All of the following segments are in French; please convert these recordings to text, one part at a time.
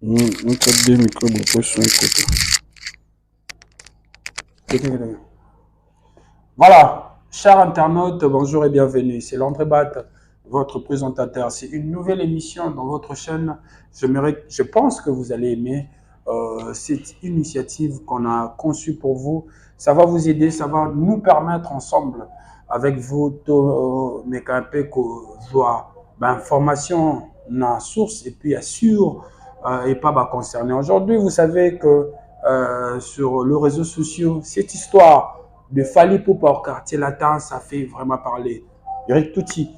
Deux micros, beaucoup son côté. Voilà, chers internautes, bonjour et bienvenue. C'est Landré Bat, votre présentateur. C'est une nouvelle émission dans votre chaîne. Je pense que vous allez aimer cette initiative qu'on a conçue pour vous. Ça va vous aider, ça va nous permettre ensemble, avec vous, mais qu'un peu soit information, na source et puis assure et pas concerné. Aujourd'hui, vous savez que sur les réseaux sociaux, cette histoire de Fally Ipupa au quartier latin, ça fait vraiment parler. Eric Touti,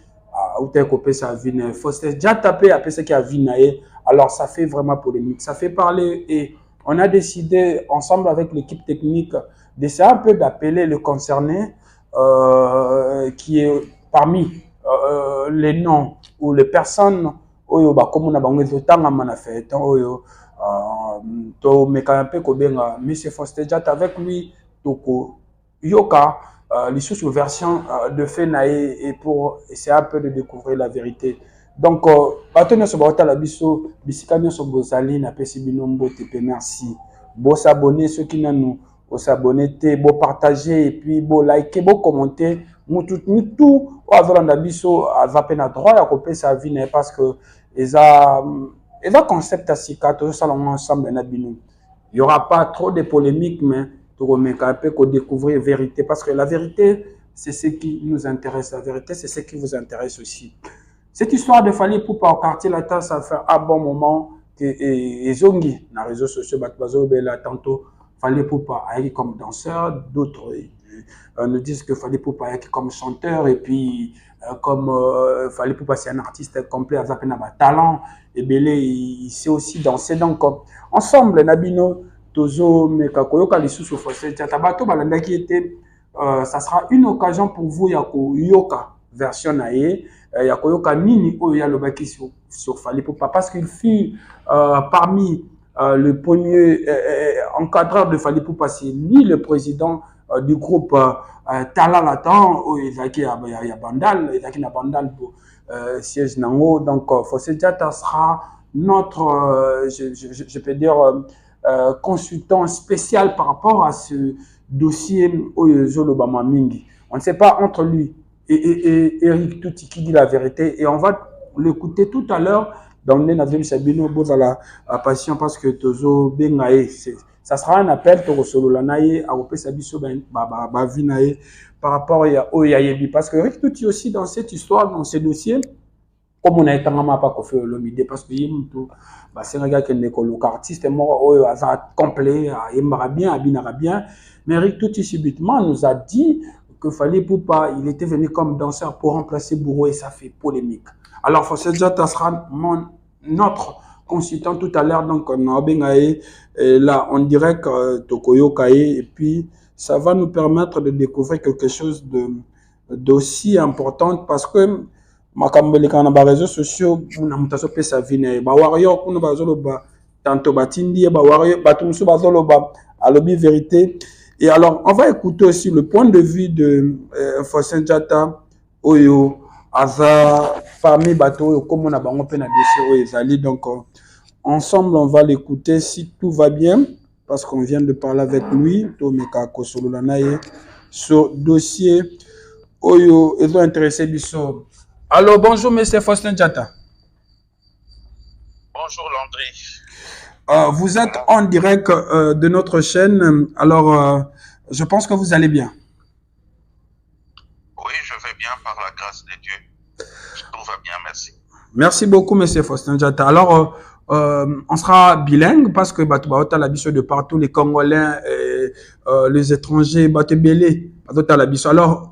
où tu as coupé sa vie, Faustin déjà tapé après ce qui a vu naé. Alors ça fait vraiment polémique, ça fait parler et on a décidé ensemble avec l'équipe technique d'essayer un peu d'appeler le concerné qui est parmi les noms ou les personnes oyo comme on a bango ezotanga mana fait oyo to meka un peu kobenga monsieur Faustin Jata avec lui toko yoka les sous-versions de Fenae et pour essayer un peu de découvrir la vérité. Donc bato nyonso baotala biso bisika nyonso bozali na pesi bino mbote pe merci bo s'abonner ceux qui nanu bo s'abonner te bo partager et puis bo liker bo commenter mutu azolanda biso azape na droit ya kopesa vie na parce que eza concept à sika to salon ensemble na bino. Il y aura pas trop de polémiques mais pour un peu découvrir la vérité parce que la vérité c'est ce qui nous intéresse, la vérité c'est ce qui vous intéresse aussi. Cette histoire de Fally Ipupa au quartier latin, ça fait un bon moment et zongi dans les réseaux sociaux, tantôt Fally Ipupa comme danseur, d'autres nous disent que Fally Ipupa comme chanteur et puis comme Fally Ipupa c'est un artiste complet avec un talent et Belé il sait aussi danser donc ensemble Nabino Tozo Mekakoyoka les sous Faustin Jata bato balanda qui était ça sera une occasion pour vous yako yoka version nae yakoyoka nini oyo yalobaki sur Fally Ipupa parce qu'il fut parmi le premier encadreur de Fally Ipupa, c'est lui le président du groupe Tala Latan où ezaki ya Bandal ezaki na Bandal pour siège nango donc Faustin Jata sera notre je peux dire consultant spécial par rapport à ce dossier Zolobama Mingi. On ne sait pas entre lui et Eric Touti qui dit la vérité et on va l'écouter tout à l'heure dans le Nazim Sabino Bozala à patient parce que Tozo Bengae ça sera un appel pour Sololanaye à Opé Sabiso Bavinae par rapport à Oyayebi parce que Eric Touti aussi dans cette histoire dans ce dossier comme on a été en pas fait l'omidé parce que c'est un gars qui est un artiste mort complet il bien mais Eric Touti subitement nous a dit que Fally Ipupa il était venu comme danseur pour remplacer Bourreau et ça fait polémique. Alors Faustin Jata sera notre consultant tout à l'heure donc on a bengaé là on dirait que Tokoyo Kaye et puis ça va nous permettre de découvrir quelque chose d'aussi important parce que makambeli kana ba réseaux sociaux na mutaso pesa vine ba warrior kuna bazolo ba tanto batindi ba warrior batumsu bazolo ba alobi vérité et alors on va écouter aussi le point de vue de Faustin Jata oyo aza parmi bateau comme on a bango pe na dossier oyo ezali donc ensemble on va l'écouter si tout va bien parce qu'on vient de parler avec lui to meka kosolola naye sur dossier oyo ezo intéressé biso. Alors, bonjour, monsieur Faustin Jata. Bonjour, Landry. Vous êtes en direct de notre chaîne. Alors, je pense que vous allez bien. Oui, je vais bien par la grâce de Dieu. Tout va bien, merci. Merci beaucoup, monsieur Faustin Jata. Alors, on sera bilingue parce que Batoubaota la biso de partout, les Congolais, les étrangers, Batebele, Batoubaota la biso. Alors,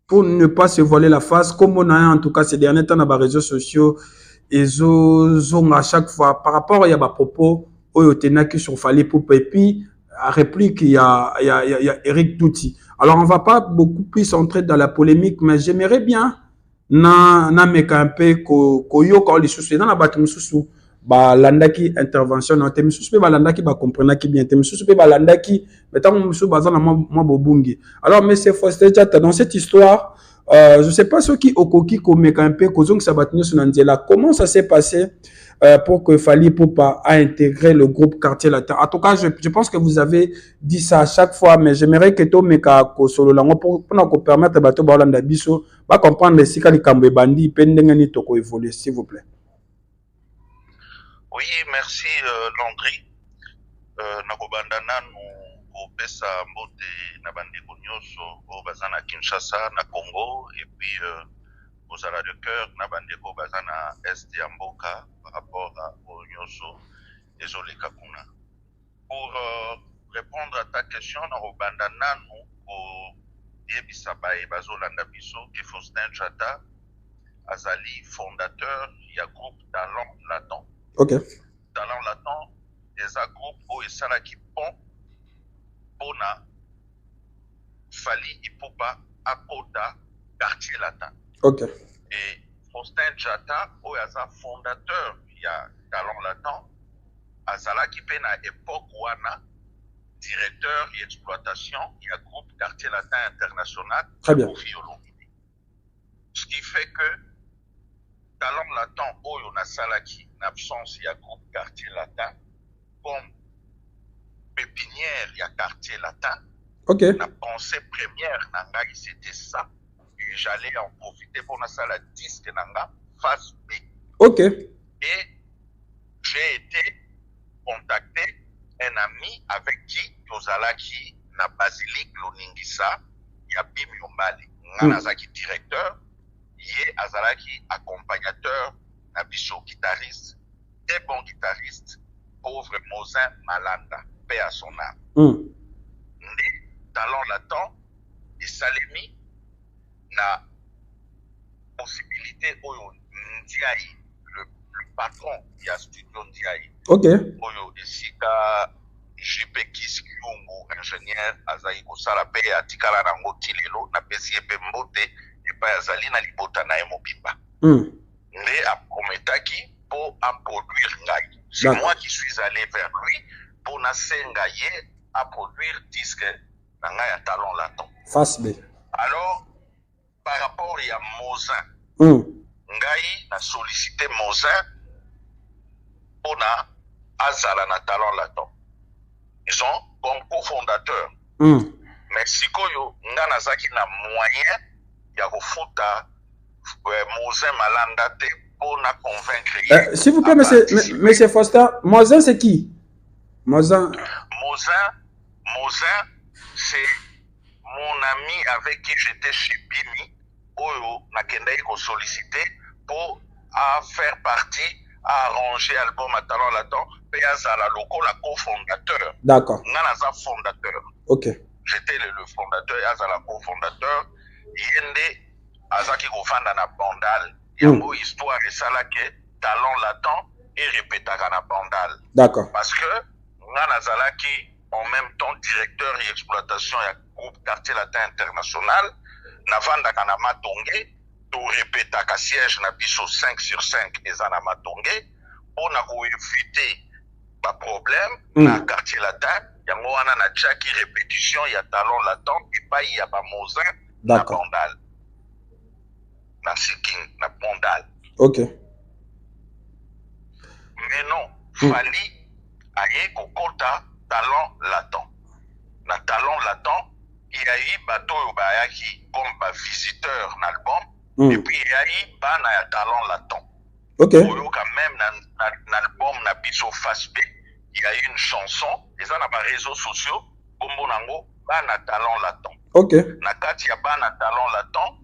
pour ne pas se voiler la face, comme on a en tout cas ces derniers temps dans les réseaux sociaux, ils ont à chaque fois, par rapport à y a propos, qui sur Fally Ipupa et puis à réplique, il y a Eric Touti. Alors on va pas beaucoup plus entrer dans la polémique, mais j'aimerais bien na meka un peu koyo quand les sous dans la bâtiment sous ba landaki intervention na temi sous ba landaki ba comprendre qui bien temi sous ba landaki mettons sous bazana moi bobungi. Alors monsieur Faustin Jata dans cette histoire je sais pas ceux qui okoki ko meka un peu kozong sabatino sunanzela comment ça s'est passé pour que Fally Ipupa a intégré le groupe Quartier Latin. En tout cas, je pense que vous avez dit ça à chaque fois, mais j'aimerais que Tomeka Kosolo Lango pour nous permettre de Bolanda Biso va comprendre les Sika Likambe Bandi pendengani toko évoluer, s'il vous plaît. Oui, merci Landry. Nakobanda nanu kopesa mbote na bandeko nyonso o bazana Kinshasa na Congo et puis aux ala de cœur na bandeko bazana est ya mboka par rapport à nyonso désolé kakuna. Pour répondre à ta question nakobanda nanu ko yebisa bae bazolanda biso ke Faustin Tchata azali fondateur ya groupe Talent Latin. OK. Talent Latin des groupes où il s'en a qui pont Bona Fally Ipupa Akota Quartier Latin. OK. Et Faustin Tchata où il est fondateur il y a Talent Latin azala qui peine à époque wana directeur et exploitation il y a groupe Quartier Latin International. Très bien. Ce qui fait que Talent Latin où on a salaki en absence il y a groupe Quartier Latin comme pépinière, il y a Quartier Latin. OK. La pensée première, c'était ça. Et j'allais en profiter pour la salle disque nanga face B. OK. Et j'ai été contacté un ami avec qui Tozalaki na Basilique Loningisa, Yabi Myombali. Nanazaki directeur, Yé Azalaki accompagnateur, Nabiso guitariste, très bon guitariste. Pauvre Mosin Malanda, paix à son âme. Né Talent Latin, et Salemi, na possibilité Oyo Ndiaye, le patron de la studio Ndiaye. OK. Oyo Esika, JP Kiskiyungu, ingénieur, Azaï Kosala, paix à Tikala Rango Tilelo, na Pessie Pembote, et pas Azali na Libota na Emobimba. Né a Prometaki pour en produire Ngai. C'est moi qui suis allé vers lui pour Nasengaye à produire disque Nangaya Talent Latin. Face B. Alors, par rapport à Mozin, Ngai a sollicité Mozin pour na Azala na Talent Latin. Ils sont comme cofondateurs. Mais si koyo Ngana Zaki na moyen, ya kofuta Mozin Malanda te. S'il vous plaît, monsieur Foster, Mozin, c'est qui? Mozin, c'est mon ami avec qui j'étais chez Bimi, Oyo, Nakendai ko sollicité pour faire partie, à arranger l'album à Talent Latin, Péazala Loco, la cofondateur. D'accord. Nanaza fondateur. OK. J'étais le fondateur, Azala cofondateur. Yende, Azaki Kofanda na Bandal. Il y a une histoire et ça là que Talent Latin et répété à Bandal. D'accord. Parce que Nana qui en même temps directeur et exploitation du groupe Quartier Latin International, Navanda Kanama Tongé, tout répété à siège na biso 5 sur 5 et Zanama Tongé, on a évité pas problème na Quartier Latin, il y a Moana na Tchaki répétition, il y a Talent Latin et pas il y a pas Mozin na Bandal. Na Siking, na Bandal. OK. Mais non, Fally aye kokota Talent Latin. Na Talent Latin, il y a eu bateau Bayaki comme visiteur dans l'album, et puis il y a eu bana ya Talent Latin. OK. Quand même dans l'album na biso face B, il y a eu une chanson, et ça dans les réseaux sociaux, comme bonango bana Talent Latin. OK. Na kati ya bana Talent Latin,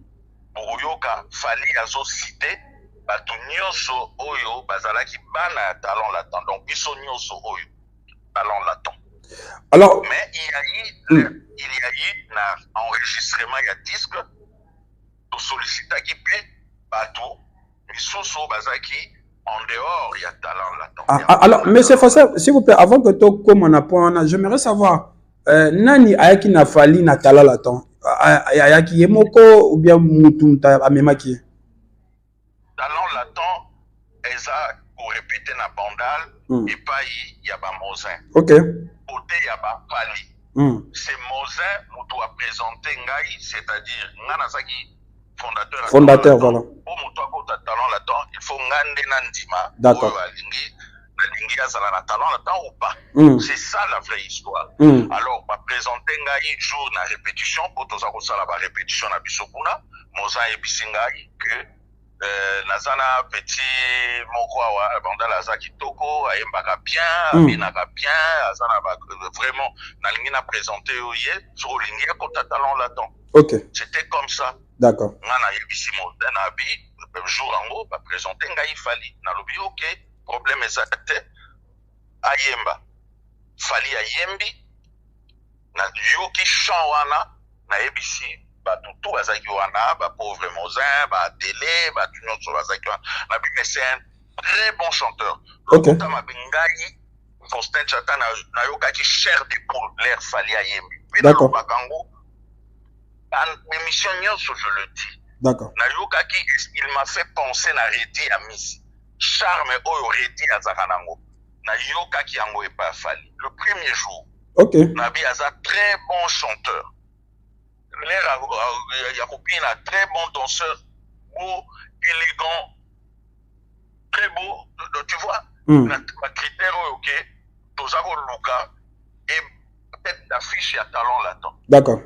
Boyoka Fally azo cité bato nyonso oyo bazalaki bana Talent Latin, donc biso nyonso oyo Talent Latin. Alors, mais il y a eu un enregistrement, il y a disque to sollicita qui peut bato biso bazaki en dehors il y a Talent Latin. Alors, monsieur Foster, s'il vous plaît, avant que tu commences à point, j'aimerais savoir nani ayaki na Fally na Talent Latin. Ayaki yemoko ou bien mutunta amemaki? Talent Latin, eza pour répéter na Bandal et pas il y a ba Mozin. OK. Côté il y a ba Fally. C'est Mozin mutu a présenté ngai, c'est-à-dire ngana zaki fondateur. Fondateur, voilà. Pour monter à talent là-dedans, il faut ngande nandima. D'accord. Nalingi azala na talent là-dedans ou pas. C'est ça la vraie histoire. Alors, va présenter ngai jour na répétition, pour tous la répétition na bisokuna, moza et bisingai que nazana petit moko awa bandala azaki toko ayembaka bien, abinaka bien, azana vraiment nalingi na présenter oye sur lingi kota talent là-dedans. OK. C'était comme ça. D'accord. Ngana yebisi modèle na bi jour ango ba présenter ngai fali na lobi OK, problème ezate ayemba. Fali ayembi na yoki chant wana na yebisi tout azaki wana ba pauvre mozin ba télé ba tout notre azaki wana mais c'est un très bon chanteur. OK. Le ma bengai Faustin Chata na yokaki cher de pour l'air Fali ayembi. D'accord. En émission nyonso je le dis. D'accord. Na yokaki il m'a fait penser na Redi Amis. Charme oyo Redi azakanango. Na yokaki yango et pas Fali. Le premier jour. OK. Nabi aza très bon chanteur. L'air Yacobi a très bon danseur, beau, élégant, très beau, tu vois, ma critère ok, Tozako Luka et peut-être d'affiche à talent là-dedans. D'accord.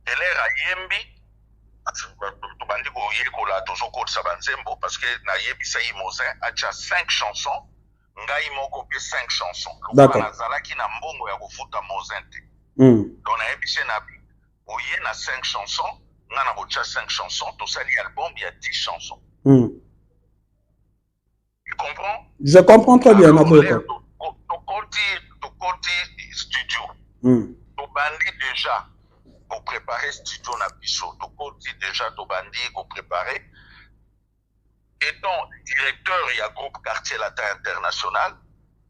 Et l'air à Yembi, parce que na Yebisa Imozin a déjà 5 chansons, Ngai Moko 5 chansons. D'accord. Nazalaki na mbongo ya kofuta Mozinte. Donc na Yebisa Nabi. Il y a 5 chansons, on a déjà 5 chansons, tout ça, l'album, il y a 10 chansons. Tu comprends? Je comprends très bien, Naboka. Tu côté studio. Tu bandis déjà pour préparer studio Nabiso. Tu côté déjà tu bandis pour préparer. Étant directeur, il y a groupe Quartier Latin International.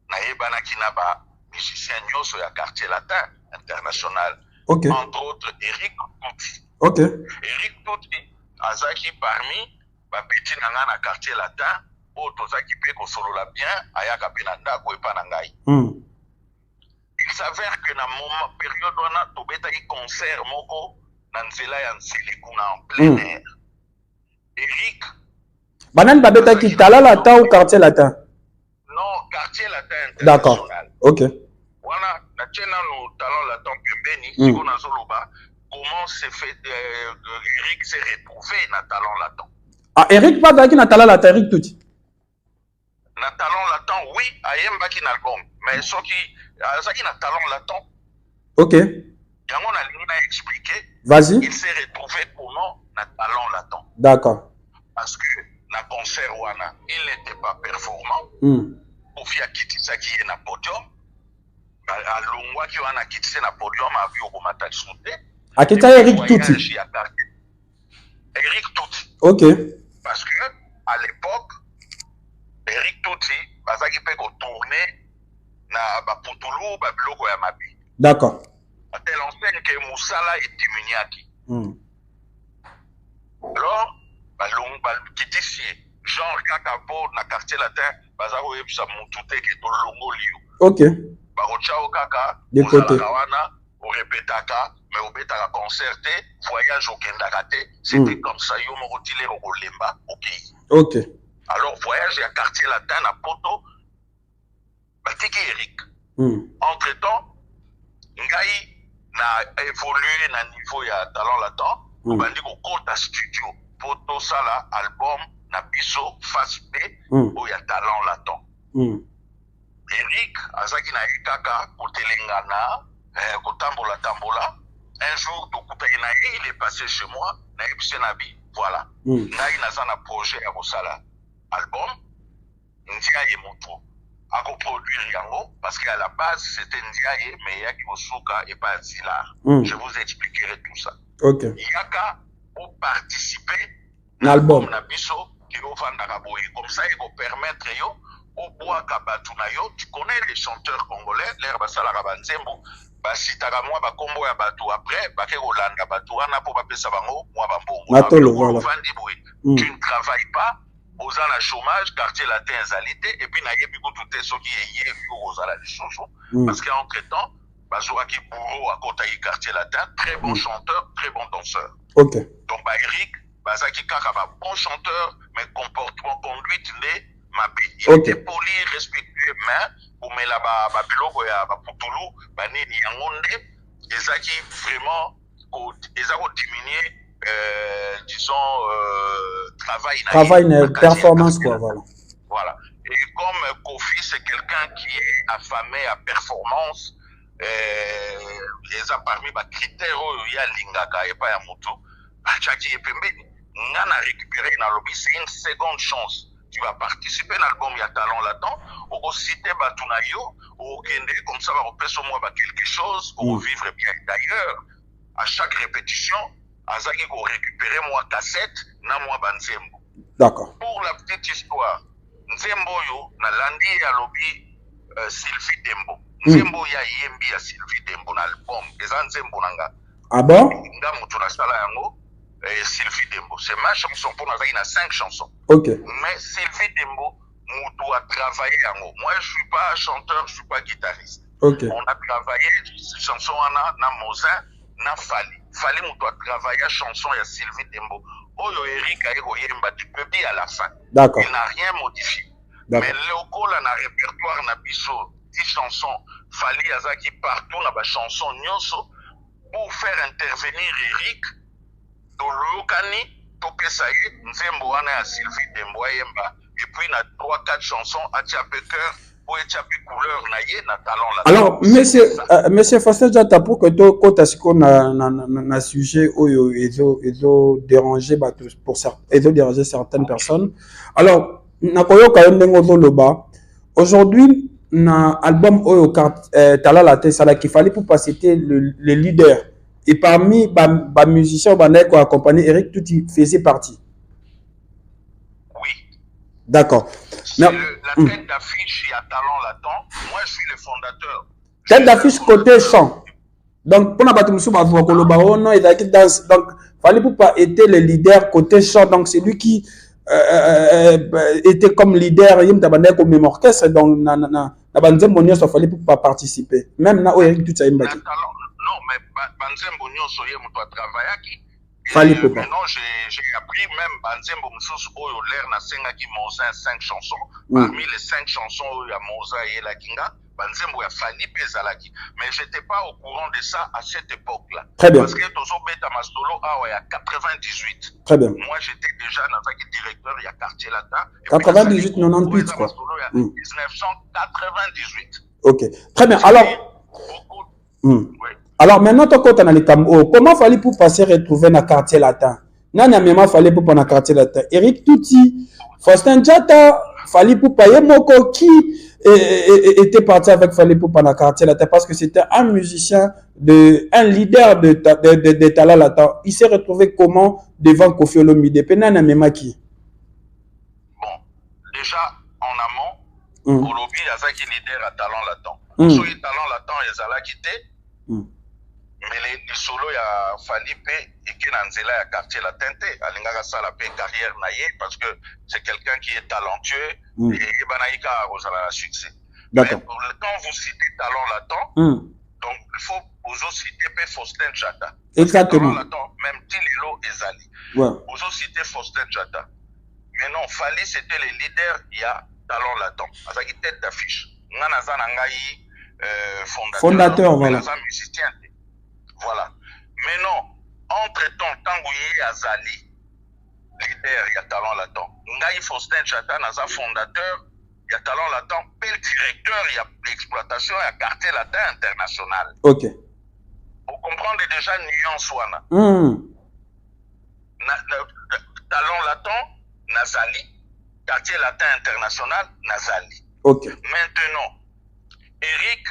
Naïbana Kinaba, musicien Nyoso, il y a Quartier Latin International. OK. Entre autres, Eric Touti. OK. Eric Touti, Azaki parmi, Petit Nanga na quartier latin, Tozaki Peko Solola bien, Ayaka Penanda, Kwepanangai. Il s'avère que dans mon période, on a Tobetaki concert, Moko, Nanzela Yanselikuna en plein air. Eric. Banan Babetaki Tala Latin ou quartier latin? Non, quartier latin international. D'accord. OK. Voilà, la chaîne nous talons la temps que Béni, si on a Zoloba, comment s'est fait, Eric s'est retrouvé dans talent latent. Ah, Eric pas dans qui na talent latent, Eric tout. Na talent latent, oui, ayem baki na album, mais ce qui na talent latent. OK. Yango na lina expliqué. Vas-y. Il s'est retrouvé comment na talent latent. D'accord. Parce que na concert wana, il n'était pas performant. Kofi Akitisa qui est na podium. Alongwa qui wana kitise na podium a vu au matal sauté. Akita Eric Touti. Eric Touti. OK. Parce que à l'époque Eric Touti bazaki pe ko tourner na ba putulu ba biloko ya mabi. D'accord. À telle enseigne que Moussala est Timignaki. Alors balongba kitisi genre kakabo na quartier latin bazako yebisa mutute ke to longo liyo. OK. Barochao kaka, de côté. On répétaka, mais on betaka concerté, voyage au Kendakate, c'était comme ça, yo mo rotile au Lemba, OK. OK. Alors voyage à quartier latin à Poto, batiki Eric. Entre-temps, ngai na évolué na niveau ya talent latin, bandi ko kota studio, Poto sala album na biso face B o ya talent latin. Eric, azaki na ikaka kotelengana, kotambola tambola. Un jour, il est passé chez moi, na Nabi, voilà. Nai nazana projet à Bosala album, Ndiaye Moto, à produire yango, parce qu'à la base c'était Ndiaye, mais Yaki Osuka et pas Zila. Je vous expliquerai tout ça. OK. Yaka pour participer à l'album Nabiso qui va vendre comme ça il va permettre yo au bois Kabatunayo, tu connais les chanteurs congolais, l'air basala Rabanzembo, basitaka moi ba kombo ya batu après ba ke Rolanda batu ana po ba pesa bango moi ba mbongo. Tu ne travailles pas, aux la chômage, quartier latin zalité et puis na yebi ko tout ce qui est hier aux la chanson parce qu'entre temps Bazoaki Bourreau à côté quartier latin, très bon chanteur, très bon danseur. OK. Donc bah Eric bazaki kaka ba bon chanteur mais comportement conduite nde mabe. Il Okay. était poli, respectueux, mais komela ba biloko ya ba putulu ba nini yango nde ezaki vraiment ezako diminuer disons Travail, performance, quoi, voilà. Voilà. Et comme Kofi, c'est quelqu'un qui est affamé à performance, et ça parmi les critères où il y a l'ingaka et pas ya moto, Tchaki et Pembeni, on a récupéré dans lobby, c'est une seconde chance. Tu vas participer dans l'album, il y a talent là-dedans, ou citer Batunayo, ou comme ça, on peut se moi quelque chose, ou vivre bien. D'ailleurs, à chaque répétition, Azaki ko récupérer moi cassette, na moi banzembo. D'accord. Pour la petite histoire, Nzembo yo na landi ya lobi Sylvie Dembo. Nzembo ya yembi ya Sylvie Dembo na album. Eza Nzembo nanga. Ah bon? Nga mutu na sala yango Sylvie Dembo. C'est ma chanson pour nazaki na 5 chansons. Ok. Mais Sylvie Dembo mutu a travaillé yango. Moi je suis pas chanteur, je suis pas guitariste. Ok. On a travaillé cette chanson na Mozin na Fali. Fali mutu a travaillé chanson ya Sylvie Dembo. Oyo Eric Aero Yemba du public à la fin. D'accord. Il n'a rien modifié. Mais le col na répertoire na biso 10 chansons, Fali Azaki partout na ba chanson nyonso pour faire intervenir Eric Tolokani Topesaye Nzembo wana ya Sylvie Dembo Yemba et puis na 3-4 chansons Atiape cœur pour Atiape couleur na ye na talent là. Alors monsieur Faustin Diatta pour que to kota siko na sujet oyo ezo déranger pour déranger certaines personnes. Alors nakoyoka ndenge zoloba aujourd'hui na album oyo talent la tête ça qu'il fallait pour pas citer le leader et parmi ba musiciens bandai ko accompagner Eric Touti faisait partie. Oui. D'accord. La tête d'affiche, il y a talent là-dedans. Moi, je suis le fondateur. Tête d'affiche côté chant. Donc, pour la bataille, donc, fallait pour pas être le leader côté chant. Donc, c'est lui qui était comme leader, il y comme même orchestre. Donc, na Banzem Bonio, ça fallait pour pas participer. Même là, Eric tout ça, il m'a dit. Non, mais Banzem Bonio, ça y est, moi, travailler. Maintenant, j'ai appris même Banzembo Moussous Oyo l'air na senga qui Moza 5 chansons. Parmi les 5 chansons il y a Moza et la Kinga, Banzembo a Fali Pezalaki. Mais j'étais pas au courant de ça à cette époque-là. Très bien. Parce que Tozo Beta Mastolo il y a 98. Très bien. Moi j'étais déjà dans le directeur, il y a Quartier Lata. 98, 98 quoi. Mastolo, il y a 1998. Ok. Très bien. Alors. Oui. Alors maintenant, comment fallait pour passer retrouver dans le quartier latin? Nana même fallait pour dans le quartier latin. Eric Touti, Faustin Diatta, fallait pour payer Moko qui était parti avec fallait pour dans le quartier latin parce que c'était un musicien un leader de talent latin. Il s'est retrouvé comment devant Kofi Olomide? Nana même qui? Bon, déjà en amont, Olobi Azaki leader à talent latin. Sur les talents latin, ils allaient quitter. Mais les solo ya Falipe et qui nanzela ya quartier latin alingaka sala pe carrière naie parce que c'est quelqu'un qui est talentueux et banaïka a succès. D'accord. Quand vous citez talent latin, donc il faut vous citer Faustin Diatta. Exactement. Même Tililo Ezali. Ouais. Vous citez Faustin Diatta. Mais non, Fali c'était le leader il y a talent latin. Avec tête d'affiche. Nganaza nangai fondateur voilà. Musicien. Voilà. Mais non, entre-temps, Tanguye Azali, leader, il y a talent là-dedans. Ngaï Faustin Diatta, Naza fondateur, il y a talent là-dedans. Bel directeur, il y a l'exploitation, il y a quartier latin international. Ok. Vous comprenez déjà nuance wana. Talent latin, Nazali. Quartier latin international, Nazali. Ok. Maintenant, Eric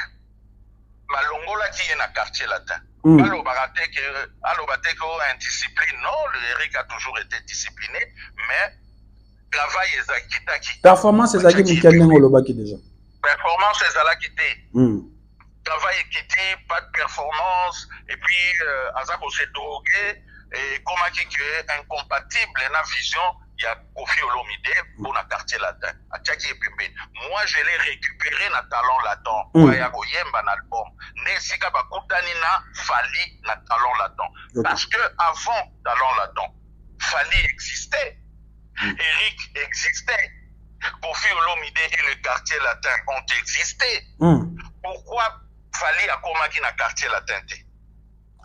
Malongola qui est dans le quartier latin. Alors, indiscipliné, non, Eric a toujours été discipliné, mais travail est qui. Performance est qui déjà. Performance est quitté. Travail est quitté, pas de performance, et puis, Azako s'est drogué, et comment qui est incompatible, la vision, il y a Kofi Olomide pour le quartier latin. Moi, je l'ai récupéré dans talent latin. Il y a un album. Nesika Bakoutanina Fali na talent latin. Parce que avant talent latin, Fali existait, Eric existait, Kofi Olomide et le quartier latin ont existé. Pourquoi Fali a commencé dans le quartier latin?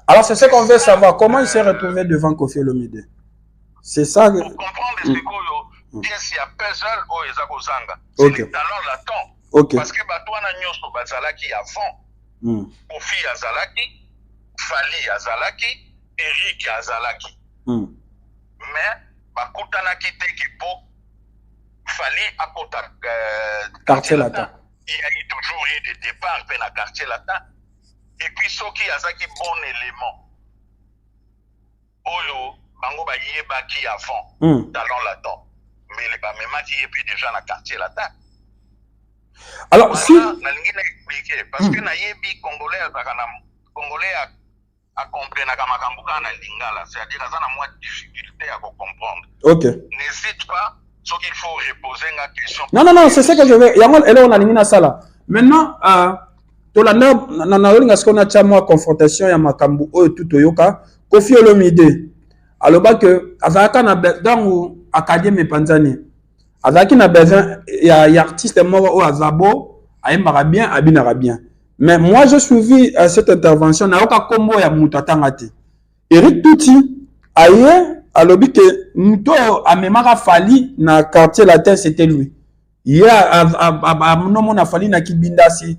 Alors c'est ce qu'on veut savoir, comment il s'est retrouvé devant Kofi Olomide? C'est ça. Pour comprendre ce que pièce ya puzzle o ezakozanga. Ok. C'est talent latent. Ok. Parce que batwana nyoso bazalaki avant. Kofi azalaki, Fali azalaki, Eric azalaki. Mais bakutanaki te kipo Fali akota quartier latin. Il y a eu toujours eu des départs dans le quartier latin. Et puis Soki azaki bon élément. Oyo bango ba yebaki avant talent latent. Mais les bamema qui est déjà dans le quartier latin. Alors voilà, si nalingi na expliquer parce que na yebi congolais a comprendre makambo kana lingala, c'est-à-dire ça na moi difficulté à comprendre. OK. N'hésite pas, ce qu'il faut reposer une question. Non, c'est ce que je veux. Yango ele on alingi na sala. Maintenant tolanda na olinga skona chama confrontation ya makambo oyo tutoyoka Kofi Olomide aloba que azaka na dangu akadie panzani azaki na besoin ya artiste moko o azabo ayembaka bien abinaka bien. Mais moi je suivi cette intervention na oka kombo ya mutu atanga te. Eric Touti aye alobi que mutu amemaka Fali na quartier latin c'était lui. Il y a nomo na Fali na Kibinda si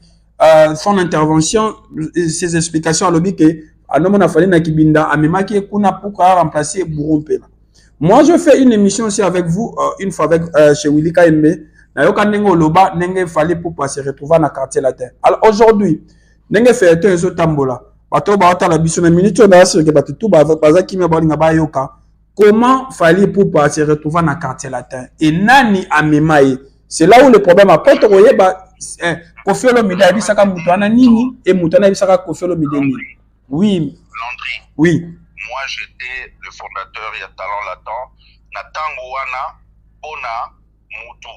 son intervention ses explications alobi que nomo na Fali na Kibinda amemaki kuna pour remplacer Bourrompela. Moi, je fais une émission aussi avec vous, une fois avec chez Willy KMB. Nayoka nengo loba nenge fallait pour se retrouver dans le quartier latin. Alors aujourd'hui, nenge fait un zo tambola. Bato ba ata la biso na minute na sur que bato tout ba bazaki me ba linga ba yoka. Comment fallait pour se retrouver dans le quartier latin? Et nani amemaye? C'est là où le problème a pas toye ba Kofi Olomide a dit saka mutu ana nini et mutu ana saka Kofi Olomide ni. Oui. Landry. Oui. Moi, j'étais le fondateur il y a talent latent. Natango wana bona mutu.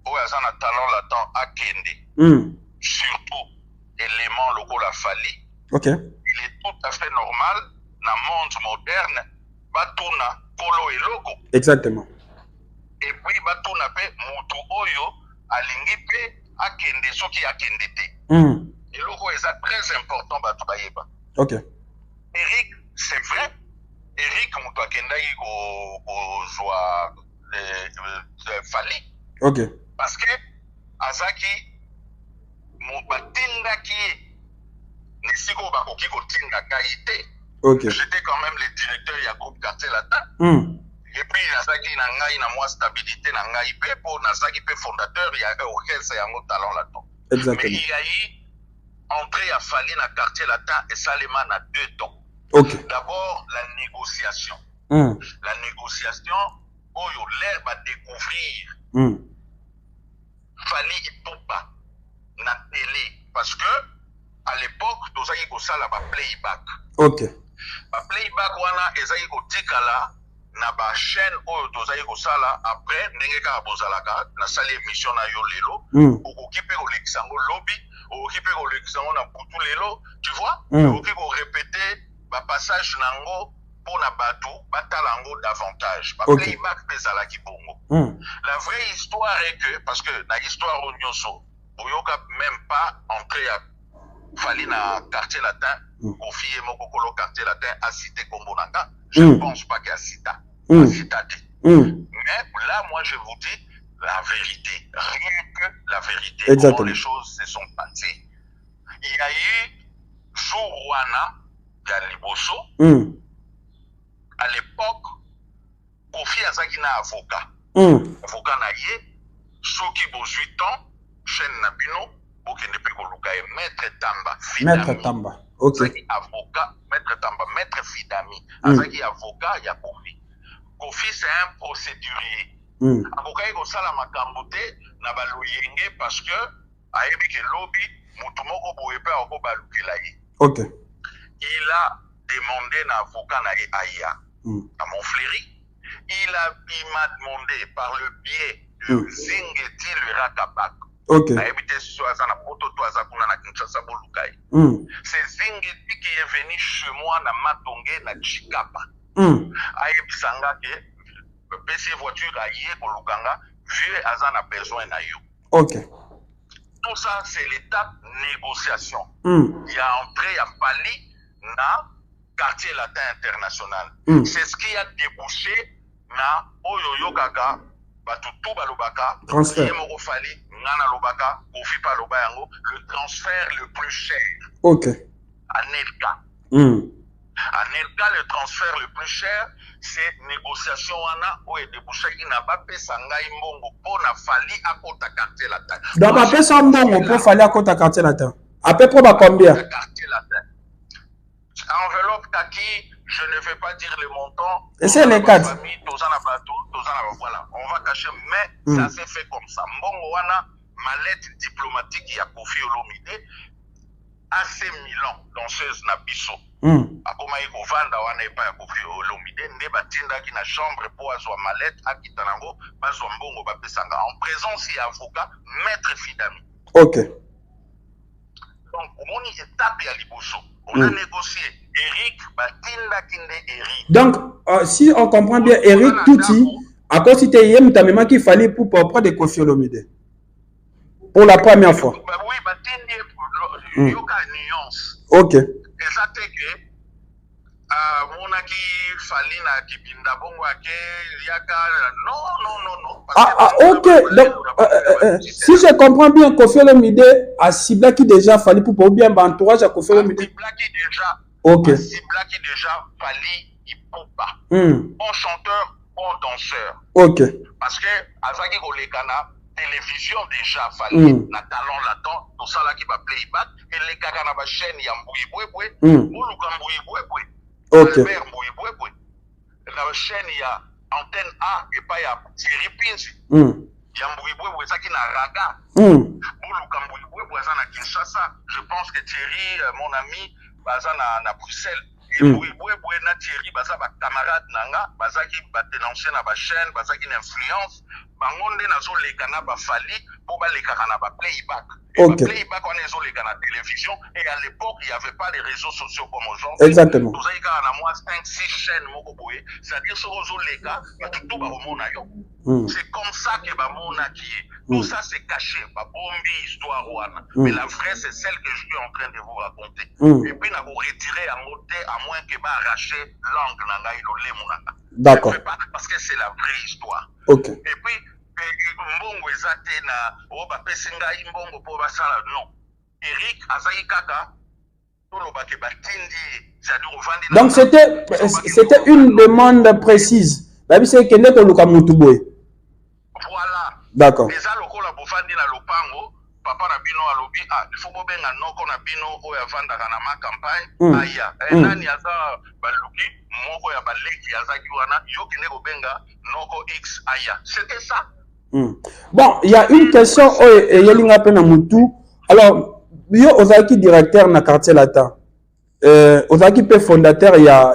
Oyaza na talent latent akende. Surtout élément logo la Fali. OK. Il est tout à fait normal na monde moderne batuna kolo et logo. Exactement. Et puis batuna pe mutu oyo alingi pe akende soki akende te. Et logo est très important batu bayeba. OK. Eric, c'est vrai. Eric Moutouakendai au joie Fali. OK. Parce que Azaki Moubatindaki Nesiko Bakoki Kotinga Kaïté. OK. J'étais quand même le directeur du groupe Quartier Latin. Et puis Azaki Nangaï na moi stabilité Nangaï Pepo, Nazaki Pe fondateur, il y a auquel c'est un autre talent latin. Exactement. Mais il y a eu entrée à Fali dans Quartier Latin et Salema na 2 temps. Okay. D'abord, la négociation. La négociation, oyo l'air va découvrir. Fali Ipupa na télé. Parce que, à l'époque, nous avons ça la playback. OK. La playback, wana, ezaki kotikala na ba chaîne oyo tozali kosala après ndenge kaka bozalaka na sala émission na yo lelo okoki pe kolekisa yango lobi okoki pe kolekisa yango na butu lelo tu vois okoki korépéter bapassage nango mpona bato batala yango davantage baplayback mpe ezalaki bongo. La vraie histoire est que parce que na histoire oyo nyonso oyoka même pas entré ya Fali na quartier latin Kofi ye moko kolo quartier latin a cité kombo nanga. Je ne pense pas qu'il y a cita. Mais là, moi, je vous dis la vérité. Rien que la vérité. Exactement. Comment les choses se sont passées. Il y a eu Jourouana Galiboso. À l'époque, Kofi Azaki na avocat. Avocat na ye, Soki bo 8 ans, chaîne Nabino, Bokende pe koluka e Maître Tamba. Maître Tamba. OK. Avocat, Maître Tamba, Maître Fidami. Azaki avocat, ya Kofi. Kofi, c'est un procédurier. Avocat, il a makambo te na baloyenge parce que ayebi ke lobi mutu moko boye pe ako balukela ye. OK. Il a demandé na avocat na ye Aya à Montfléry. Il m'a demandé par le biais de Zingeti le Rakabak. OK. Ayebi te soaza na poto to azakuna na Kinshasa bolukai. C'est Zingeti qui est venu chez moi na Matonge na Chikapa. ayebisanga ke pesi voiture aye kolukanga vieux aza na besoin na yo. Ok. Tout ça c'est l'étape négociation. Il y a entrée à Fali na quartier latin international. C'est ce qui a débouché na oyoyo kaka batutu balobaka transfert yemo Fali ngana lobaka kofi pa lobayango le transfert le plus cher. Ok. Anelka. Anelka le transfert le plus cher c'est négociation wana o e débouché ina ba pesa ngai mbongo pona Fali akota quartier latin. Donc ba pesa mbongo po Fali akota quartier latin. À peu près combien? Quartier latin. Enveloppe kaki, je ne vais pas dire le montant. Et c'est les quatre. Voilà, on va cacher, mais ça s'est fait comme ça. Mbongo wana mallette diplomatique ya Koffi Olomide AC Milan danseuse na biso. Akoma iko vanda wana epa ya Koffi Olomide nde batindaki na chambre po azwa mallette akita nango bazwa mbongo bapesanga en présence ya avocat maître Fidami. Ok. Donc on y étape ya liboso. On a négocié Eric batinda kinde Eric. Donc si on comprend bien Eric Touti à cause c'était yem tamema qu'il fallait pour prendre des Koffi Olomide. Pour la première fois. Oui, batindi yoka nuance. Ok. Exacte que monaki fali na kibinda bongo ake yaka non. Ok. Donc si je comprends bien Koffi Olomide a ciblé qui déjà fallait pour bien entourage à Koffi Olomide. Ciblé qui déjà. Ok. Ciblé qui déjà fali ipopa. Bon chanteur, bon danseur. Ok. Parce que azaki kolekana télévision déjà fallait na talent latent tout ça là qui va playback et les kaka na ba chaîne ya Mbouibouéboué oluka Mbouibouéboué ok Albert Mbouibouéboué la chaîne ya antenne A et pas ya Thierry Pinzi ya Mbouibouéboué ça qui na raga oluka Mbouibouéboué ça na Kinshasa je pense que Thierry mon ami baza na Bruxelles et Mbouibouéboué na Thierry baza ba camarade nanga baza qui ba dénoncer na ba chaîne baza qui influence bangonde nazo lekana ba fali pour ba lekana ba playback et okay. Playback on est zo lekana télévision et à l'époque il y avait pas les réseaux sociaux comme aujourd'hui. Exactement. Tout ça il y a moi 5 6 chaînes moko boye c'est-à-dire so zo leka ba tout ba mona yo. C'est comme ça que ba mona qui tout ça c'est caché ba bombi histoire wana mais la vraie c'est celle que je suis en train de vous raconter. Et puis na ko retirer en moté à moins que ba arracher langue na ngai lo le monaka. D'accord. Parce que c'est la vraie histoire. Ok. Et puis mbongo ezate na oba pesinga imbongo po basala non. Eric azaki kaka toloba ke batindi c'est-à-dire ovandi. Donc c'était une demande précise. Babi c'est kende to luka mutuboy. Voilà. D'accord. Eza lokola bofandi na lopango papa na bino alobi il faut bobenga noko na bino oyo avandaka na ma campagne aya nani aza baluki moko ya baleki azaki wana yoki ne kobenga noko X aya c'était ça. Bon, il y a une question yelinga pe na mutu. Alors yo ozaki directeur na quartier latin. Ozaki pe fondateur ya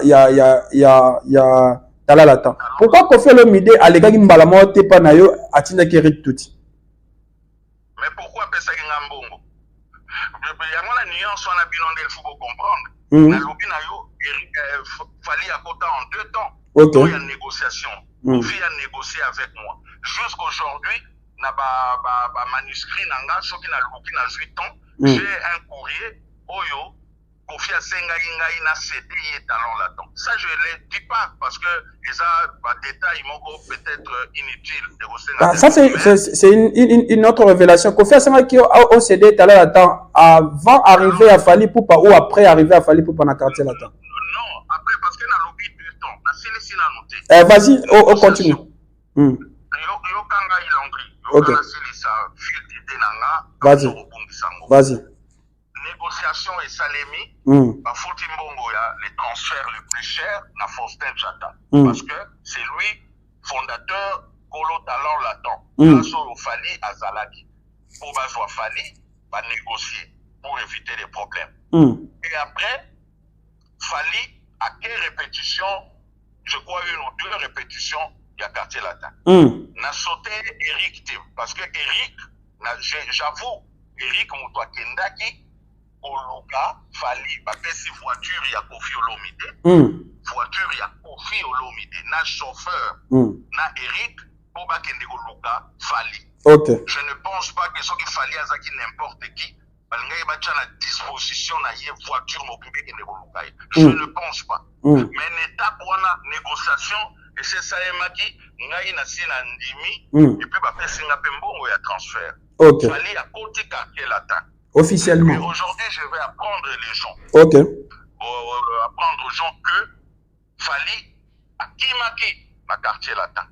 Tala Latin. Pourquoi Koffi Olomide alekaki mbala mo te pa na yo atinda ki Eric Touti? Mais pourquoi pesa ki ngambongo? Yango la nuance wana bino ndel faut comprendre. Na lobi na yo Eric fallait akota en 2 temps. OK. Il y a une négociation. Koffi a négocié avec moi. Jusqu'aujourd'hui, na ba manuscrit nanga soki na loki na 8 ans, j'ai un courrier oyo Koffi a senga ingai na CD talent là-dedans. Ça je le dis pas parce que les détails moko peut-être inutiles de ah, ça c'est une autre révélation. Koffi a senga qui au CD talent là-dedans avant arriver à Fally Ipupa ou après arriver à Fally Ipupa na quartier là-dedans. Non, après parce que na lobi 2 temps, na sili na noté. Vas-y, continue. Yo kanga ilongri. Yo kanga sili sa fil d'idée nanga. Vas-y. Négociation et salemi, Bafouti Mbongo ya les transferts les plus chers na Faustin Jata. Parce que c'est lui, fondateur Kolo Talent Latent. Baso Fally Azalaki. Pour Baso Fally, va négocier pour éviter les problèmes. Et après, Fally, à quelle répétition, je crois 1 ou 2 répétitions, il y a quartier latin. N'a sauté Eric Tim. Parce que Eric, j'avoue, Eric Moutoua Kendaki, Oluka Fali bapesi voiture ya Kofi Olomide. Voiture ya Kofi Olomide na chauffeur na Eric pour bakende Oluka Fali. Okay. Je ne pense pas que ce qui Fali azaki n'importe qui balingai bacha na disposition na ye voiture mobile kende Oluka. Je ne pense pas. Mais l'étape wana négociation et c'est ça emaki ngai na sina ndimi et puis bapesi nga pe mbongo ya transfert. Okay. Fali a kotika quel attaque. Officiellement. Et aujourd'hui, je vais apprendre les gens. Ok. Apprendre aux gens que Fali a kimaki ma quartier latin.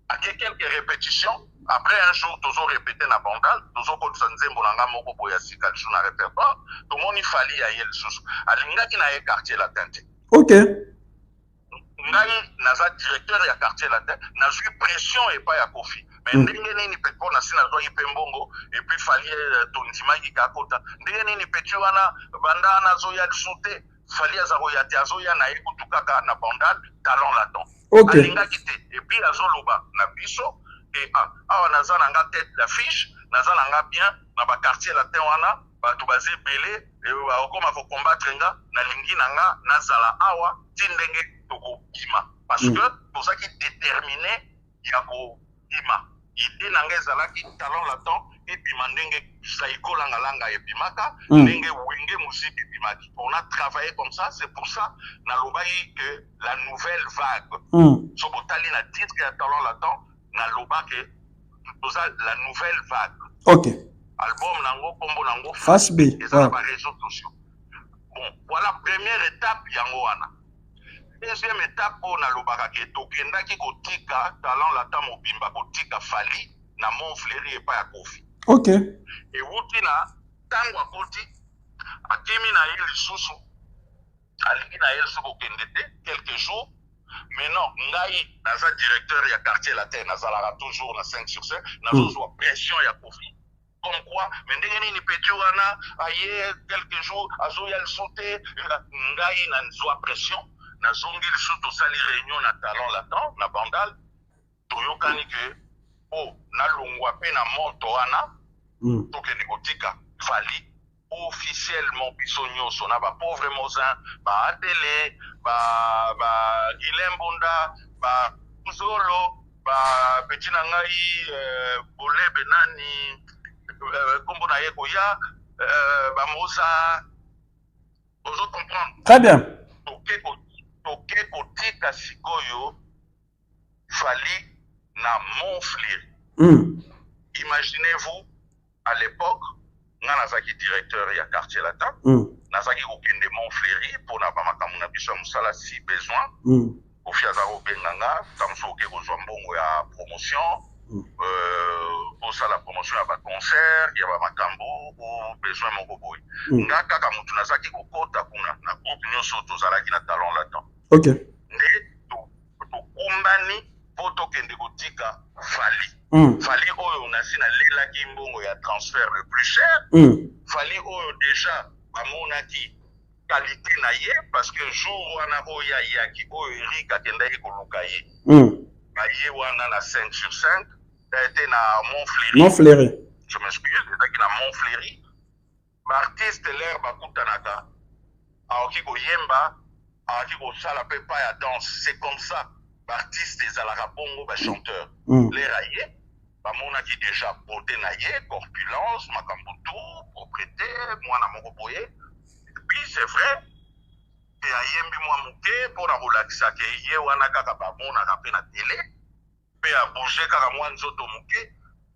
A quelques répétitions. Après un jour, toujours répété na bandal, toujours quand sanze mbonanga moko boya sika jour na répertoire, tout le monde Fali a yel sous. Alinga ki na ye quartier latin. Ok. Ngai naza directeur ya quartier latin, na eu pression et pas ya Kofi. Mais ndenge nini pepo na sina zo ipe mbongo et puis Fali tondima ki kakota. Ndenge nini petu wana banda na zo ya sute, Fali azaro ya te azo ya na ye kutukaka na bandal talon laton. Okay. Alinga kite et puis azoloba na biso et awa naza na nga tête d'affiche, naza na nga bien na ba quartier latin wana bato baze belé et okoma ko combattre nga na lingi na nga nazala awa tindenge toko kima parce que pour ça qui déterminé ya ko kima idée na nga ezalaki talon laton et puis mandenge saiko langa langa et puis maka ndenge wenge musique et puis maki on a travaillé comme ça c'est pour ça na lobaki que la nouvelle vague so botali na titre ya talon laton na lobaki la nouvelle vague. OK. Album nango kombo nango Face B. Et ça par réseaux sociaux. Bon, voilà première étape yango wana. Deuxième étape on a lobaka ke tokenda ki kotika talent latin mobimba kotika Fali na Montfleury et pas ya Kofi. OK. Et wutina tango akoti akimi na ile susu alingi na ile suko kendete quelques jours. Mais non, ngai naza directeur ya quartier latin nazalaka toujours na 5 sur 5 nazo pression ya Kofi. Comme quoi, mais ndenge nini petu wana aye quelques jours azo ya sauter ngai na nzwa pression na zongi le sous tosali réunion na talon latin na bandal toyokani ke na longwa pe na moto wana tokende kotika Fali officiellement biso nyonso na ba pauvre mozin ba atele ba Ilembonda ba Zolo ba petina ngai bolebe nani kombo na ye koya ba moza ozo comprendre. Très bien. Toke kotika sikoyo Fali na Montfleury. Imaginez-vous à l'époque nga nazaki directeur ya quartier latin nazaki kokende Montfleury mpona bamakambo na biso ya mosala si besoin Kofi aza kobenganga kamso oke kozwa mbongo ya promotion posala promotion ya baconcert ya bamakambo o besoin moko boye nga kaka motu nazaki kokota kuna na groupe nyonso tozalaki na talon latin nde tokumbani po tokende kotika Fali. Fali oyo nasi na lelaki mbongo ya transfert le plus cher. Fali oyo déjà bamonaki qualité na ye parce que jour wana oya yaki oyo Eric akendaki koluka ye. Baye wana na 5 sur 5 était na Montfleury. Je m'excuse, était na Montfleury. Ba artiste l'air bakutanaka. Aoki koyemba, aoki kosala pe pa ya danse, c'est comme ça. Artiste ezalaka bongo ba chanteur les raillé bamonaki déjà beauté na ye corpulence makambo tout propreté mwana moko boye et puis c'est vrai que ayembi mwa moke mpona kolakisa ke ye wana kaka bamonaka mpe na télé mpe abouge kaka mwa nzoto moke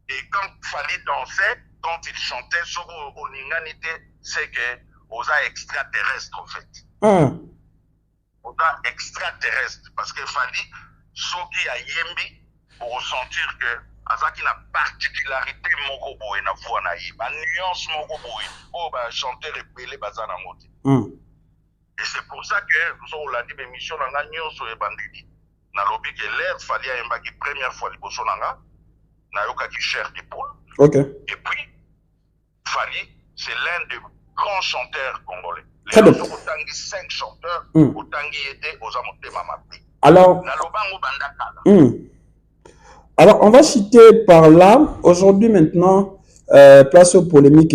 et quand Fali dansait quand il chantait soko oningani te c'est que oza extraterrestre en fait oza extraterrestre parce que Fali soki a yembi pour ressentir que azaki na particularité moko boye na voix na ye ba nuance moko boye o ba chanteur epele baza na ngote et c'est pour ça que nous on l'a dit émission na nga nyonso e bandidi na lobi que l'air Fali ayembaki première fois liboso na nga na yokaki cher d'épaule et puis Fali c'est l'un des grands chanteurs congolais. Très bien. Otangi 5 chanteurs, otangi ete ozamote mamapi. Alors, alors, on va citer par là, aujourd'hui maintenant, place aux polémiques,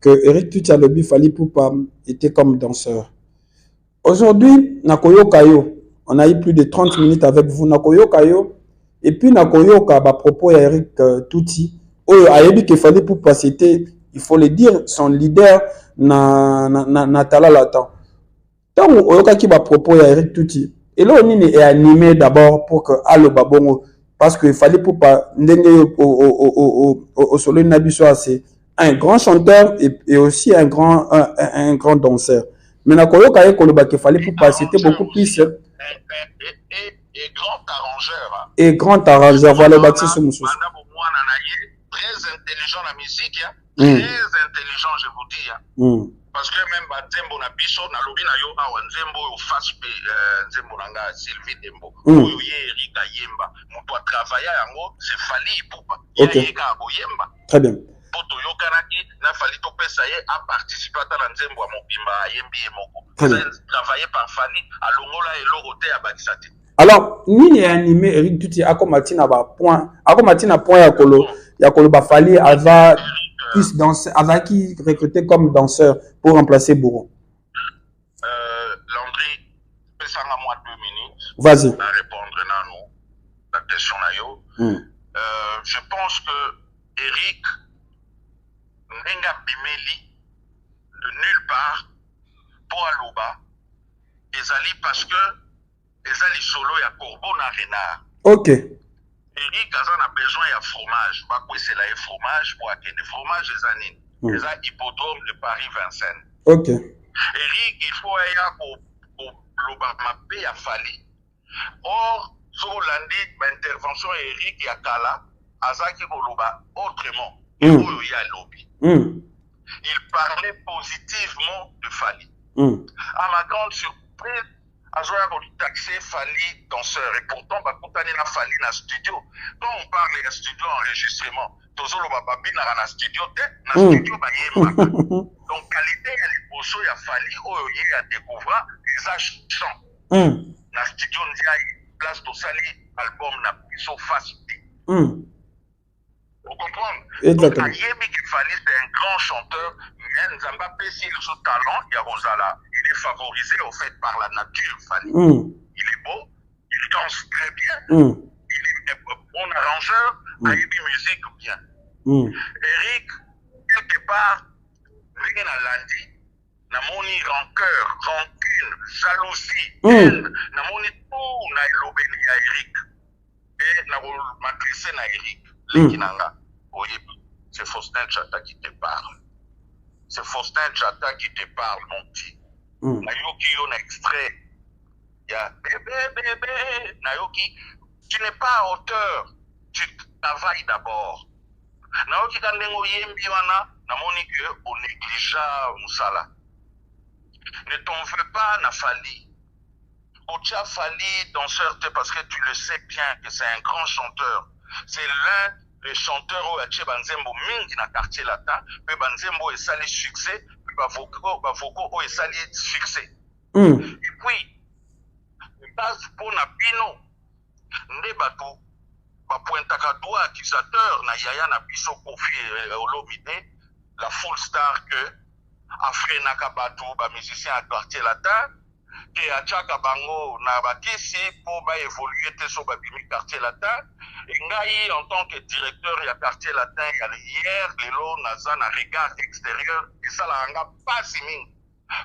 que Eric Tuchalobi Fali Poupa était comme danseur. Aujourd'hui, Nakoyoka yo, on a eu plus de 30 minutes avec vous, Nakoyoka yo, et puis Nakoyoka, bah, propos à Eric Tuti, Ayebi que Fali Poupa, c'était, il faut le dire, son leader na Talalatan. Tant Oyoka qui va propos à Eric Tuti, et là on est animé d'abord pour que Allo Babongo, parce que Fali Poupa, au solo Nabiso, c'est un grand chanteur et aussi un grand danseur. Mais Nakoyoka et Koloba qu'il fallait Poupa, c'était beaucoup plus. Et grand arrangeur. Et grand arrangeur, voilà, Baptiste Moussous. Très intelligent la musique, très intelligent, je vous dis. Parce que même Nzembo na biso na lobi na yo awa Nzembo yo face pe Nzembo nanga Sylvie Dembo oyo ye Erika Yemba muto a travailler yango c'est Fali Poupa ye ka boyemba très bien poto yo kanaki na Fali to pesa ye a participer à Nzembo a mobimba yembi ye moko travailler par Fali alongola eloko te abakisa te. Alors nini animé Eric Tuti akomatina ba point ya kolo ba Fali ava plus danseur, avec qui recruter comme danseur pour remplacer Bourreau? Landry, ça à moi 2 minutes. Vas-y. À répondre à la question là. Je pense que Eric Nenga Bimeli de nulle part pour Alouba, Ezali parce que Ezali solo ya Corbeau na Renard. Ok. Eric a besoin de fromage. C'est là fromage pour acquérir des fromages des années. Les hippodrome de Paris-Vincennes. Ok. Eric, il faut aller au Bamapé à Fali. Or, sur l'intervention Eric Yakala, Azaki Goloba, autrement, il parlait positivement de Fali. À ma grande surprise, Azoya a taxé Fali danseur et pourtant Bakutani na Fali na studio. Quand on parle de studio enregistrement, Tozolo Bababi na studio te, na studio bayemba. Donc qualité ya liboso ya Fali oyo ye a découvert les chants. Na studio ndiayi place to sali album na biso facile. Vous comprenez? Donc Ayebi ki Fali c'est un grand chanteur, mais Nzamba Pessi il joue talent, il y a Rosala. Il est favorisé au fait par la nature, Fali. Il est beau, il danse très bien, il est bon arrangeur, Ayebi musique bien. Eric, quelque part, rien à lundi, n'a moni rancœur, rancune, jalousie, haine, n'a moni tout n'a élobéni à Eric. Et n'a matricé na Eric, l'équinanga. C'est Faustin Chata qui te parle. C'est Faustin Chata qui te parle, mon petit. Nayoki yo na extrait. Ya bébé, Nayoki, tu n'es pas à hauteur, tu travailles d'abord. Nayoki kandengo yembi wana, namoni que on négligea musala. Ne t'en veux pas na Fali. Ocha Fali danseur parce que tu le sais bien que c'est un grand chanteur. C'est l'un des chanteurs au Haché Banzembo mingi na quartier latin, pe Banzembo est sali succès. Bavoko est sali succès. Et puis, base pour na bino, nde bato, pointaka doigt accusateur na yaya na biso Kofi Olomide, la full star que Afrenaka bato, musicien à quartier latin, et à Tchaka Bango na bakisi pour évoluer sur babimi quartier latin. Et ngai en tant que directeur du quartier latin, hier, lelo naza na regard extérieur, et ça la ranga pas si ming.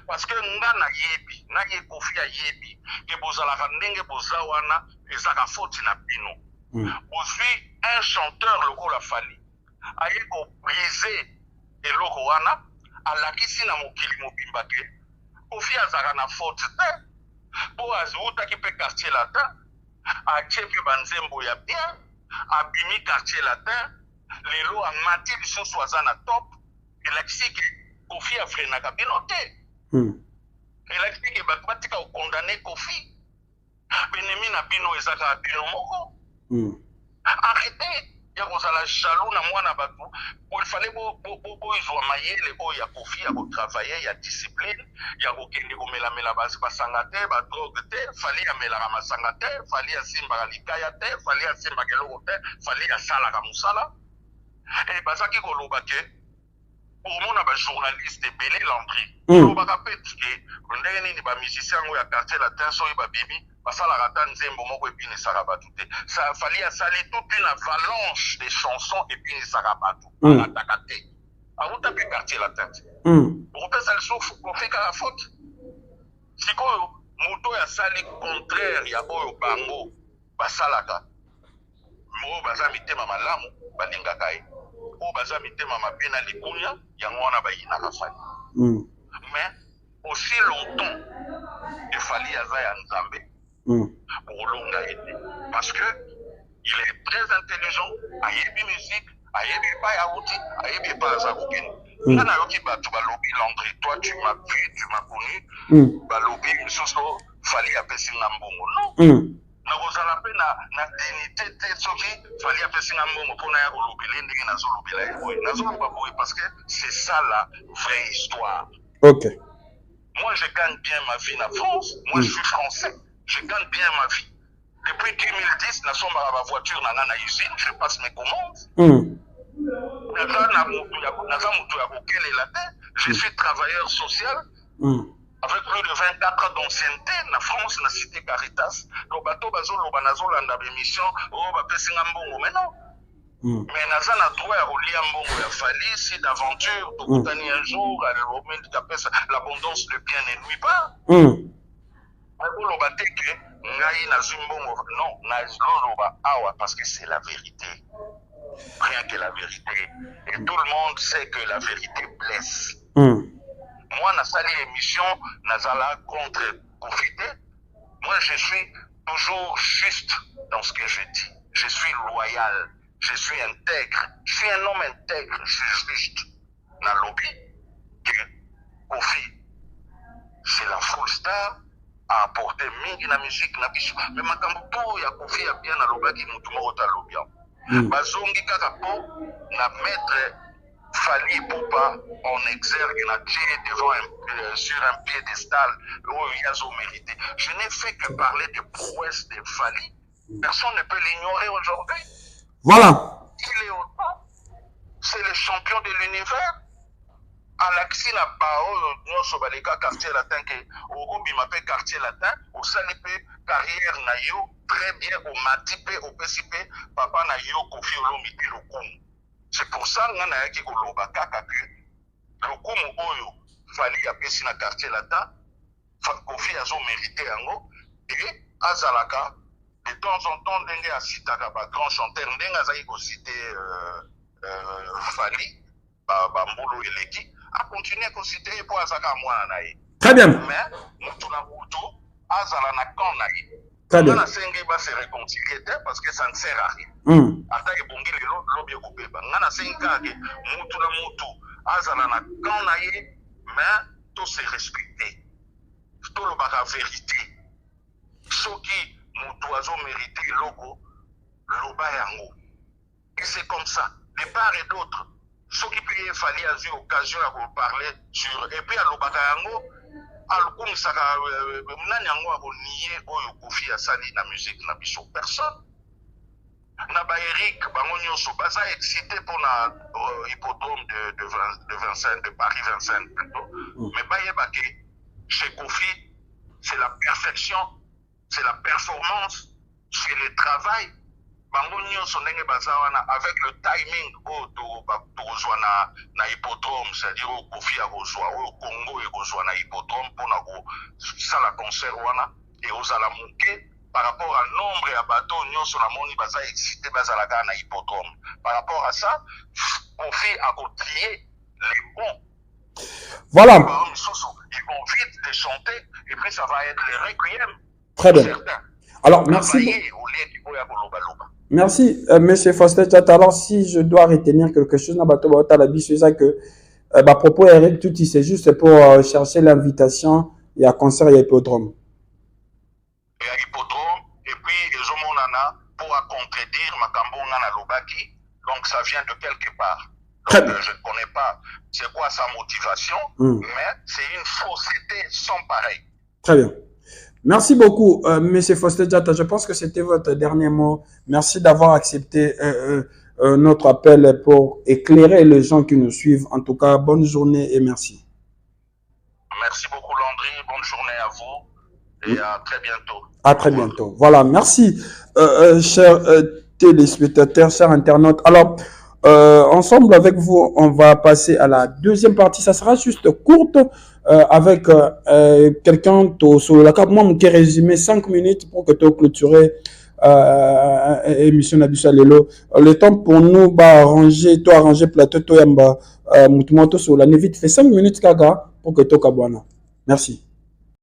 Parce que nga na yebi, na ye Kofi a yebi, que bozala ndenge bozawana, et ça a faute na bino. Aussi, un chanteur loko la Fali, a ye ko briser et loko wana, a la kisi na mokili mobimbake. Kofi azara na faute te, po azuta ki pe quartier latin, a tchepi banzembo ya bien, abimi quartier latin, lelo a mati biso soaza na top, et la kisi ki Kofi a frenaka bino te. Et la kisi ki batika o condamné Kofi, benemi na bino ezaka bino moko. Arrêtez. Il y a jaloux na mwana batu. Il fallait ils ont mayele o ya Kofi ya travailler, il y a discipline, il y a kokende ko mela mela basi basangate, ba drogue te, fallait ya mela ka masangate, fallait ya simba likaya te, fallait ya simba keloko te, fallait ya sala ka musala. Et basaki ko loba ke Pour moi, on a journaliste et belé l'entrée. On va rappeler que on a des musiciens qui ont quartier latin, so ils babibi, parce que la rata nzembo moko et puis ne sarabatouté. Ça fallait assaler toute une avalanche de chansons et puis ne sarabatou. Attaqué. À où t'as pu quartier latin? Pour faire ça le souffle, pour faire la faute. Si quoi, moto a sali contraire, il y a oyo bango, basalaka. Mo baza mitema malamu, balingaka ye. O baza mitema mapena likunya yango wana bayinaka fali. Mais aussi longtemps il fallait aza ya nzambe pour longa ete parce que il est très intelligent, ayebi musique, ayebi pa ya uti, ayebi pa aza kokende. Nana yoki batu balobi Landry, toi tu m'as vu, tu m'as connu, balobi soso fallait apesi ngambongo. Non. Nakozala pe na dignité te soki fallait apesi ngambongo pona ya kolobela ndenge nazolobela ye. Nazoloba boye parce que c'est ça la vraie histoire. OK. Moi je gagne bien ma vie en France, moi je suis français, je gagne bien ma vie. Depuis 2010, na somba ma voiture na usine, je passe mes commandes. Je suis travailleur social. Avec plus de 24 ans d'ancienneté, en France, na cité Caritas, le bateau bazolo banazolanda l'émission, oh bapesinga mbongo, mais non. Mais naza na droit à relier mbongo ya fali, si d'aventure, tokutani un jour, l'abondance de bien ne nuit pas. Bakolo bateke ngai nazwi mbongo, non, nazoloba awa parce que c'est la vérité. Rien que la vérité. Et tout le monde sait que la vérité blesse. Moi, na sali émission, nazala contre profiter. Moi, je suis toujours juste dans ce que je dis. Je suis loyal. Je suis intègre. Je suis un homme intègre. Je suis juste. Na lobby, que Kofi, c'est la full star, a apporté mingi na musique na biso. Mais makambo ya Kofi a bien na lobaki mutumo ta lobby. Bazongi kaka po na maître Fally Ipupa en exergue na tiré devant sur un piédestal où il a mérité. Je n'ai fait que parler des prouesses de Fally. Personne ne peut l'ignorer aujourd'hui. Voilà. Il est au top. C'est le champion de l'univers. Alaxi na bao nyonso baleka quartier latin que au bimapé quartier latin au salipe carrière na yo très bien au matipé au PCP papa na yo Kofi Olomide lokumu. C'est pour ça nga na yaki koloba kaka que lokumu oyo Fally apesi na quartier latin Kofi azo mérité yango et azalaka de temps en temps ndenge asitaka ba grand chanteur ndenge azaki ko citer Fally ba mbolo eleki a continuer à considérer pour Azaka Mouanaï. Très bien. Mais, nous na Moutou, Azala na Kanaï. Très bien. On a va se réconcilier parce que ça ne sert à rien. Attaque Bongi, l'objet coupé. On a 5 ans, Moutou na Moutou, Azala na Kanaï, mais tout se respecter. Tout le bar vérité. Ceux qui Moutou azo mérité logo, l'oba yango. Et c'est comme ça, de part et d'autre. Ce qui peut y Fally a eu l'occasion de parler sur. Et puis à l'Obakayango, à l'Okumsaka, Mnanyango a nié Oyo Kofi a sali la musique na biso. Personne. Naba Eric, Bangonyo Sobaza excité pour la hippodrome de Vincennes, de Paris Vincennes plutôt. Mais Baye Baké, chez Kofi, c'est la perfection, c'est la performance, c'est le travail. Avec le timing na hippodrome, c'est-à-dire au Kofi a rejoint, au Congo et rejoint na hippodrome pour ça la concert et aux Alamonké par rapport à nombre et à bateau nous sur la moni baza excité bazalaga na hippodrome. Par rapport à ça, Kofi a trié les bons. Voilà. Ils vont vite de chanter et puis ça va être les requiem. Très bien. Certains. Alors merci. Merci, Monsieur Faustin Tchata. Alors, si je dois retenir quelque chose, c'est ça que à propos Eric Touti, c'est juste pour chercher l'invitation. Il y a concert, il y a hippodrome. Il y a hippodrome, et puis les hommes pour contredire Makambo Ngana Lobaki, donc ça vient de quelque part. Donc, je ne connais pas c'est quoi sa motivation, mais c'est une fausseté sans pareil. Très bien. Merci beaucoup, Monsieur Faustin Tchata. Je pense que c'était votre dernier mot. Merci d'avoir accepté notre appel est pour éclairer les gens qui nous suivent. En tout cas, bonne journée et merci. Merci beaucoup Landry, bonne journée à vous et à très bientôt. À très bientôt. Voilà, merci, chers téléspectateurs, chers internautes. Alors, ensemble avec vous, on va passer à la deuxième partie. Ça sera juste courte avec quelqu'un sur la carte. Moi, qui résumé 5 minutes pour que tu clôturer émission Nabissa Lelo. Le temps pour nous, arranger plateau, toi, sur la vite fait 5 minutes, Kaga, pour que tu Merci.